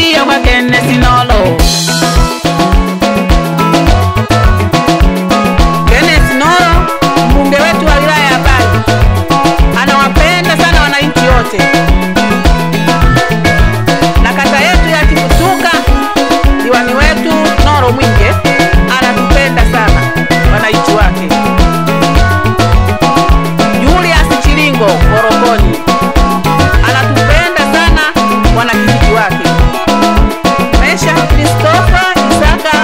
hiyo kwa Kenneth Nolo. Kenneth Nolo, mbunge wetu wa wilaya ya Bahi, anawapenda sana wananchi wote. Na kata yetu ya Chifutuka, diwani wetu Nolo Mwinge anatupenda sana wananchi wake. Julius Chilingo Korokoni anatupenda sana wanakijiji wake. Mesha Christopher Isaka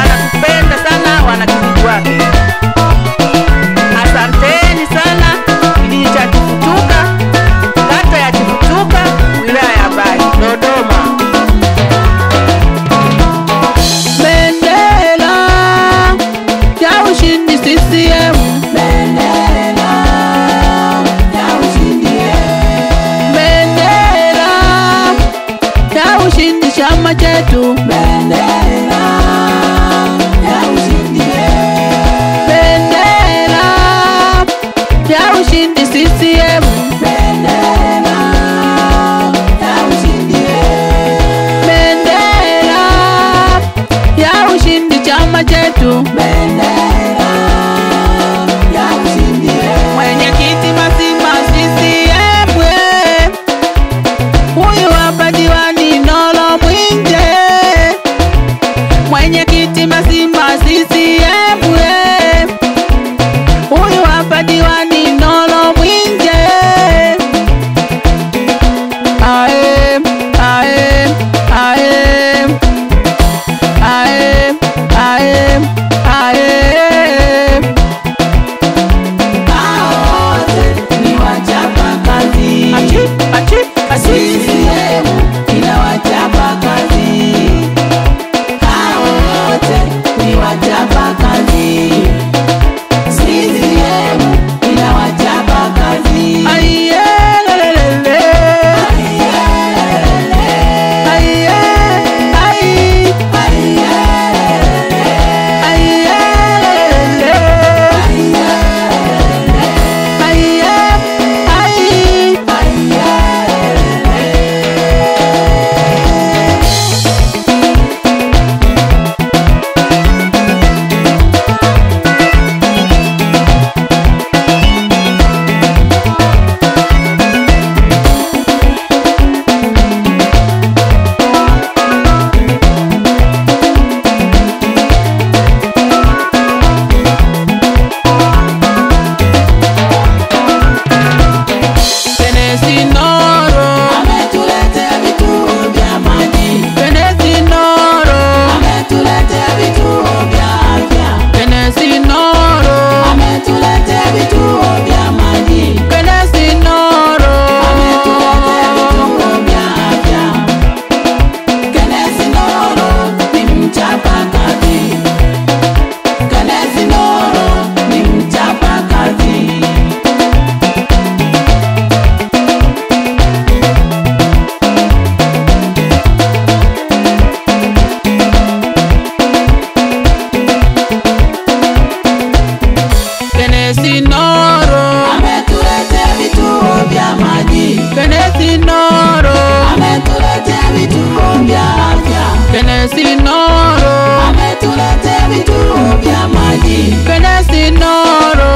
anatupenda sana wanakijiji wake. Asanteni sana kijiji cha Chifutuka, kata ya Chifutuka, wilaya ya Bahi, Dodoma. Bendera ya ushindi CCM. Bendera ya ushindi. Bendera ya ushindi chama chetu. Bendera ya ushindi. Bendera ya ushindi CCM. Bendera ya ushindi. Bendera ya ushindi chama chetu. Bendera ya ushindi. Mwenyekiti Masima CCM, Huyu hapa diwani Nolo Mwinge. mwenyekiti Masima CCM, Huyu hapa diwani Nolo Mwinge. Ae, ae, ae. Ae, ae, ae. Hao wote ni wachapa kazi. achi achi achi. CCM inawachapa kazi. Hao wote ni wachapa kazi. CCM inawachapa kazi. Aiye lelele. Aiye, ai. Aiye lelele. Aiye, ai. Kenneth Nolo, Ametuletea vituo vya maji. Kenneth Nolo, Ametuletea vituo vya afya. Kenneth Nolo, Ametuletea vituo vya maji. Kenneth Nolo. Ametuletea vituo vya afya. Kenneth Nolo ni mchapa kazi. Kenneth Nolo ni mchapa kazi. Kenneth Nolo, Ametuletea vituo vya maji. Kenneth Nolo, Ametuletea vituo vya afya. Kenneth Nolo, Ametuletea vituo vya maji. Kenneth Nolo.